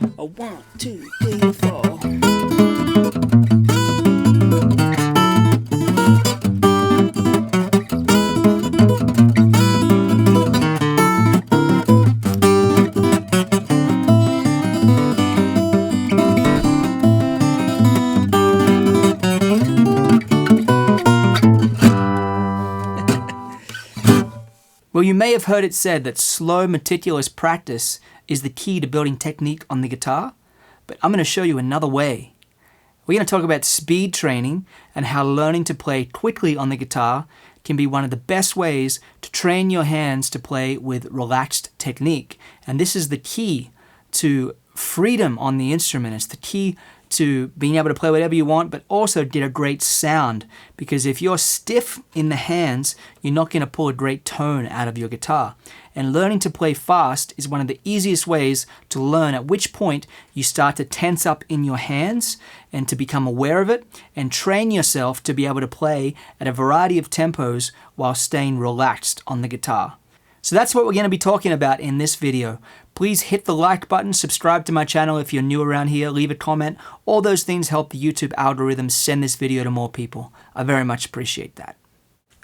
A 1, 2, 3, 4. Well, you may have heard it said that slow, meticulous practice is the key to building technique on the guitar, but I'm going to show you another way. We're going to talk about speed training and how learning to play quickly on the guitar can be one of the best ways to train your hands to play with relaxed technique. And this is the key to freedom on the instrument. It's the key to being able to play whatever you want, but also get a great sound. Because if you're stiff in the hands, you're not going to pull a great tone out of your guitar. And learning to play fast is one of the easiest ways to learn at which point you start to tense up in your hands and to become aware of it and train yourself to be able to play at a variety of tempos while staying relaxed on the guitar. So that's what we're going to be talking about in this video. Please hit the like button, subscribe to my channel if you're new around here, leave a comment. All those things help the YouTube algorithm send this video to more people. I very much appreciate that.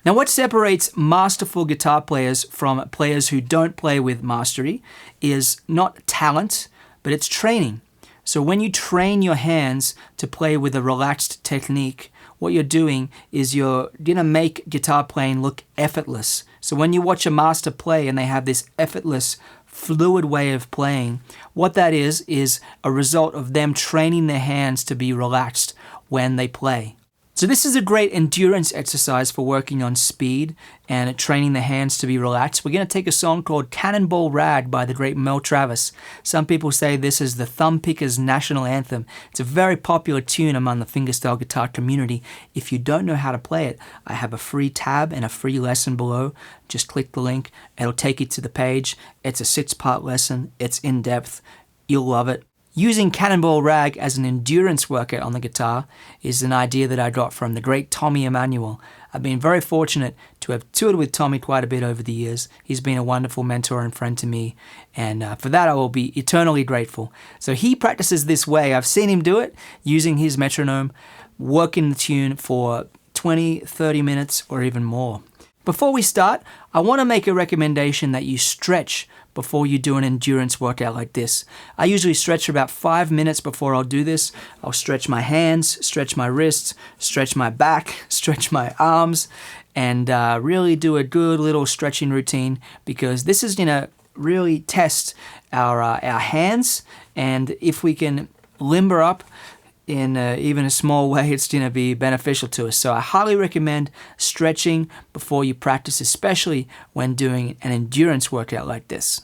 Now, what separates masterful guitar players from players who don't play with mastery is not talent, but it's training. So when you train your hands to play with a relaxed technique, what you're doing is you're going to make guitar playing look effortless. So when you watch a master play and they have this effortless, fluid way of playing, what that is a result of them training their hands to be relaxed when they play. So this is a great endurance exercise for working on speed and training the hands to be relaxed. We're going to take a song called Cannonball Rag by the great Mel Travis. Some people say this is the Thumbpicker's national anthem. It's a very popular tune among the fingerstyle guitar community. If you don't know how to play it, I have a free tab and a free lesson below. Just click the link. It'll take you to the page. It's a 6-part lesson. It's in depth. You'll love it. Using Cannonball Rag as an endurance workout on the guitar is an idea that I got from the great Tommy Emmanuel. I've been very fortunate to have toured with Tommy quite a bit over the years. He's been a wonderful mentor and friend to me, and for that I will be eternally grateful. So he practices this way. I've seen him do it using his metronome, working the tune for 20, 30 minutes or even more. Before we start, I want to make a recommendation that you stretch before you do an endurance workout like this. I usually stretch for about 5 minutes before I'll do this. I'll stretch my hands, stretch my wrists, stretch my back, stretch my arms, and really do a good little stretching routine, because this is going to really test our hands, and if we can limber up in even a small way, it's going to be beneficial to us. So I highly recommend stretching before you practice, especially when doing an endurance workout like this.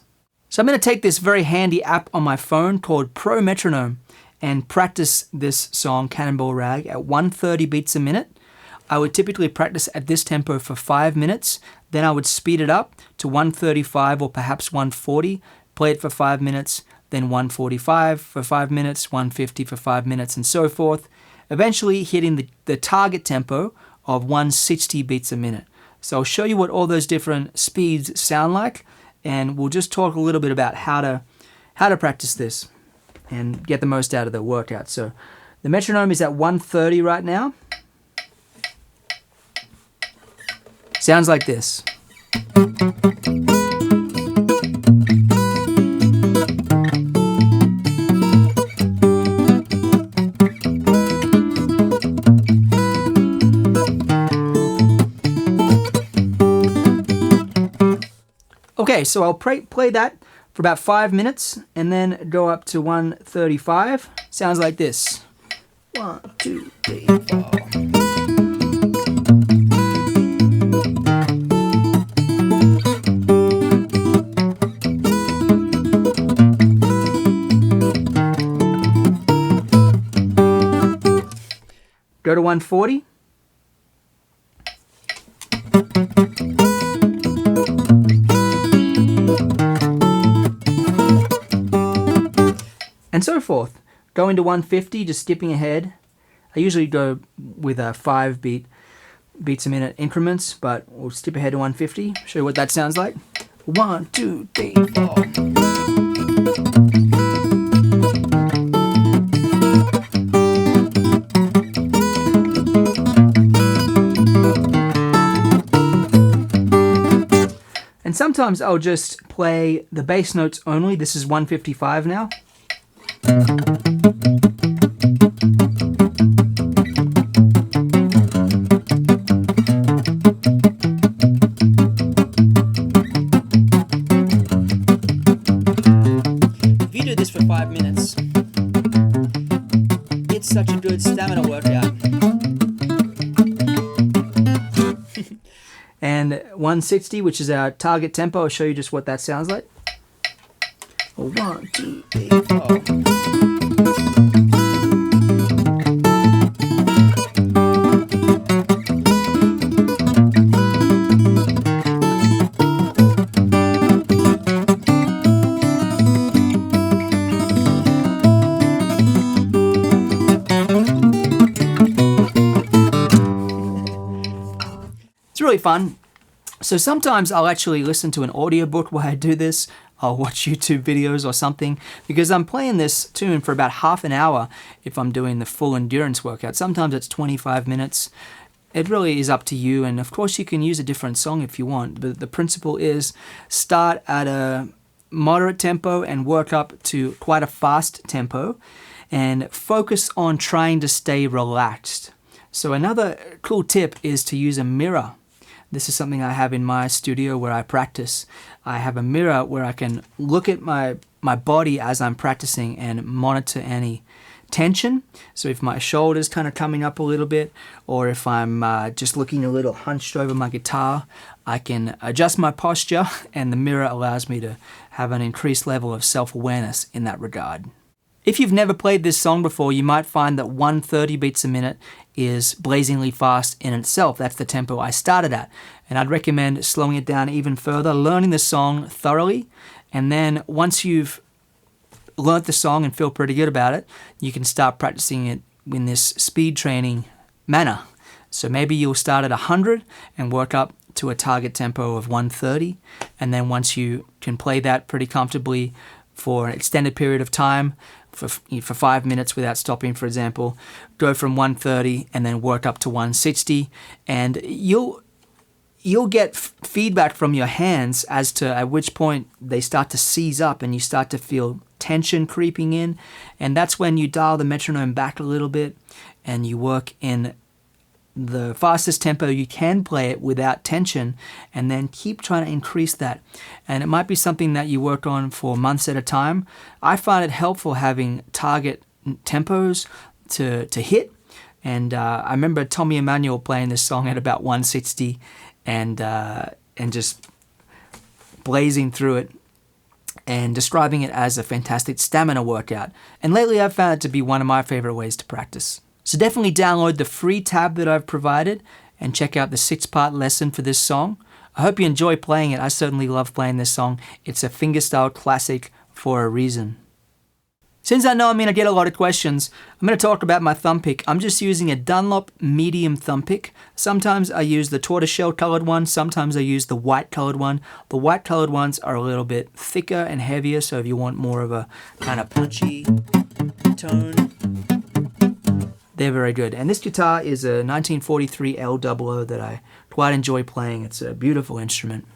So I'm going to take this very handy app on my phone called Pro Metronome and practice this song, Cannonball Rag, at 130 beats a minute. I would typically practice at this tempo for 5 minutes. Then I would speed it up to 135 or perhaps 140, play it for 5 minutes, then 145 for 5 minutes, 150 for 5 minutes, and so forth, eventually hitting the target tempo of 160 beats a minute. So I'll show you what all those different speeds sound like, and we'll just talk a little bit about how to practice this and get the most out of the workout. So the metronome is at 130 right now. Sounds like this. Okay, so I'll play that for about 5 minutes and then go up to 135. Sounds like this. 1, 2, 3, 4. Go to 140. And so forth. Going to 150, just skipping ahead. I usually go with 5 beats a minute increments, but we'll skip ahead to 150. Show you what that sounds like. 1, 2, 3, 4. sometimes I'll just play the bass notes only. This is 155 now. If you do this for 5 minutes, it's such a good stamina workout. And 160, which is our target tempo. I'll show you just what that sounds like. 1, 2, 3, 4. It's really fun. So sometimes I'll actually listen to an audiobook while I do this. I'll watch YouTube videos or something, because I'm playing this tune for about half an hour if I'm doing the full endurance workout. Sometimes it's 25 minutes. It really is up to you, and of course you can use a different song if you want, but the principle is start at a moderate tempo and work up to quite a fast tempo, and focus on trying to stay relaxed. So another cool tip is to use a mirror. This is something I have in my studio where I practice. I have a mirror where I can look at my body as I'm practicing and monitor any tension. So if my shoulder's kind of coming up a little bit, or if I'm just looking a little hunched over my guitar, I can adjust my posture, and the mirror allows me to have an increased level of self-awareness in that regard. If you've never played this song before, you might find that 130 beats a minute is blazingly fast in itself. That's the tempo I started at. And I'd recommend slowing it down even further, learning the song thoroughly, and then once you've learnt the song and feel pretty good about it, you can start practicing it in this speed training manner. So maybe you'll start at 100 and work up to a target tempo of 130, and then once you can play that pretty comfortably for an extended period of time, for 5 minutes without stopping, for example, go from 130 and then work up to 160, and you'll get feedback from your hands as to at which point they start to seize up and you start to feel tension creeping in, and that's when you dial the metronome back a little bit and you work in the fastest tempo you can play it without tension, and then keep trying to increase that. And it might be something that you work on for months at a time. I find it helpful having target tempos to hit, and I remember Tommy Emmanuel playing this song at about 160 and just blazing through it and describing it as a fantastic stamina workout. And lately I've found it to be one of my favorite ways to practice. So definitely download the free tab that I've provided and check out the 6-part lesson for this song. I hope you enjoy playing it. I certainly love playing this song. It's a fingerstyle classic for a reason. Since I know I'm going to get a lot of questions, I'm going to talk about my thumb pick. I'm just using a Dunlop medium thumb pick. Sometimes I use the tortoiseshell colored one, sometimes I use the white colored one. The white colored ones are a little bit thicker and heavier, so if you want more of a kind of punchy tone, they're very good. And this guitar is a 1943 L00 that I quite enjoy playing. It's a beautiful instrument.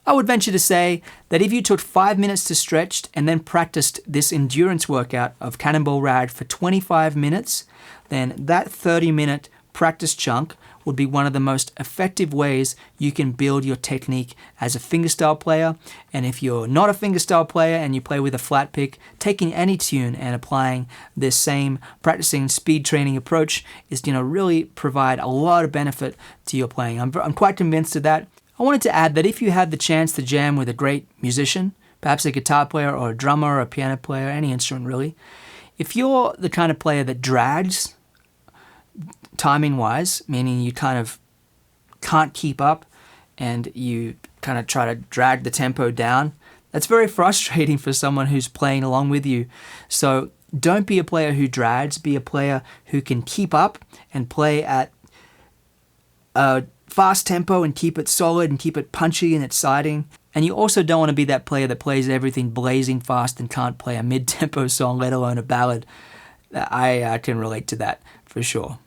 I would venture to say that if you took 5 minutes to stretch and then practiced this endurance workout of Cannonball Rag for 25 minutes, then that 30-minute practice chunk would be one of the most effective ways you can build your technique as a fingerstyle player. And if you're not a fingerstyle player and you play with a flat pick, taking any tune and applying this same practicing speed training approach is going to really provide a lot of benefit to your playing. I'm quite convinced of that. I wanted to add that if you had the chance to jam with a great musician, perhaps a guitar player or a drummer or a piano player, any instrument really, if you're the kind of player that drags timing-wise, meaning you kind of can't keep up and you kind of try to drag the tempo down, that's very frustrating for someone who's playing along with you. So don't be a player who drags, be a player who can keep up and play at a fast tempo and keep it solid and keep it punchy and exciting. And you also don't want to be that player that plays everything blazing fast and can't play a mid-tempo song, let alone a ballad. I can relate to that for sure.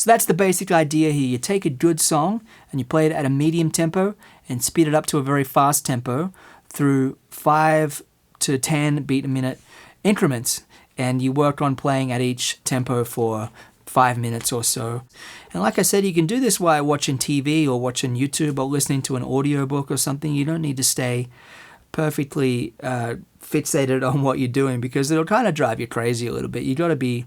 So that's the basic idea here. You take a good song and you play it at a medium tempo, and speed it up to a very fast tempo through 5 to 10 beat a minute increments. And you work on playing at each tempo for 5 minutes or so. And like I said, you can do this while watching TV or watching YouTube or listening to an audiobook or something. You don't need to stay perfectly fixated on what you're doing, because it'll kind of drive you crazy a little bit. You got to be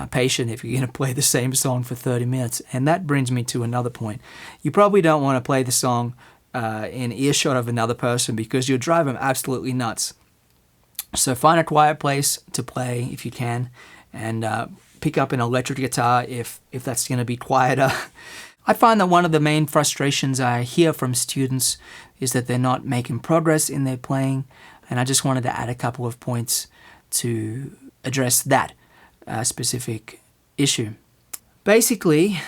patient if you're going to play the same song for 30 minutes. And that brings me to another point. You probably don't want to play the song in earshot of another person, because you'll drive them absolutely nuts. So find a quiet place to play if you can, and pick up an electric guitar if that's going to be quieter. I find that one of the main frustrations I hear from students is that they're not making progress in their playing, and I just wanted to add a couple of points to address that specific issue. Basically,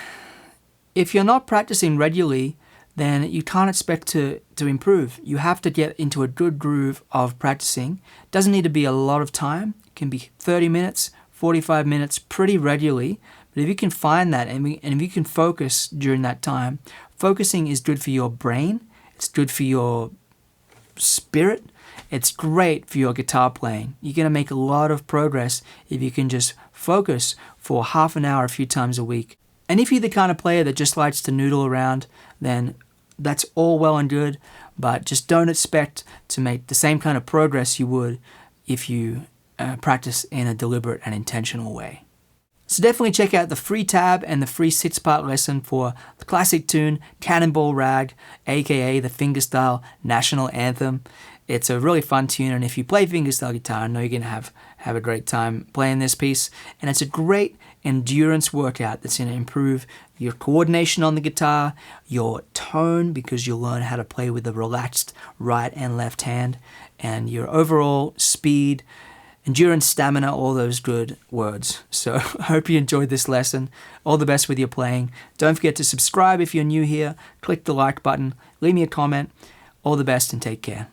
if you're not practicing regularly, then you can't expect to improve. You have to get into a good groove of practicing. It doesn't need to be a lot of time. It can be 30 minutes, 45 minutes, pretty regularly. But if you can find that and if you can focus during that time, focusing is good for your brain. It's good for your spirit. It's great for your guitar playing. You're going to make a lot of progress if you can just focus for half an hour a few times a week. And if you're the kind of player that just likes to noodle around, then that's all well and good, but just don't expect to make the same kind of progress you would if you practice in a deliberate and intentional way. So definitely check out the free tab and the free 6-part lesson for the classic tune Cannonball Rag, aka the fingerstyle national anthem. It's a really fun tune, and if you play fingerstyle guitar, I know you're going to have a great time playing this piece. And it's a great endurance workout that's going to improve your coordination on the guitar, your tone, because you'll learn how to play with a relaxed right and left hand, and your overall speed, endurance, stamina, all those good words. So I hope you enjoyed this lesson. All the best with your playing. Don't forget to subscribe if you're new here. Click the like button. Leave me a comment. All the best and take care.